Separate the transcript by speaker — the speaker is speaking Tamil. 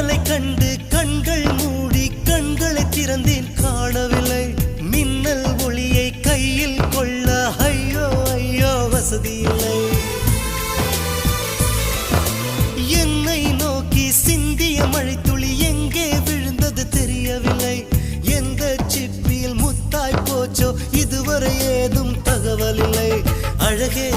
Speaker 1: மின்னலை கண்டு கண்கள் மூடி கண்களை திறந்தேன் காணவில்லை மின்னல் ஒளியை கையில் கொள்ள ஐயோ ஐயோ வசதி இல்லை என்னை நோக்கி சிந்திய மழைத்துளி எங்கே விழுந்தது தெரியவில்லை எந்த சிப்பியில் முத்தாய் போச்சோ இதுவரை ஏதும் தகவல் இல்லை அழகே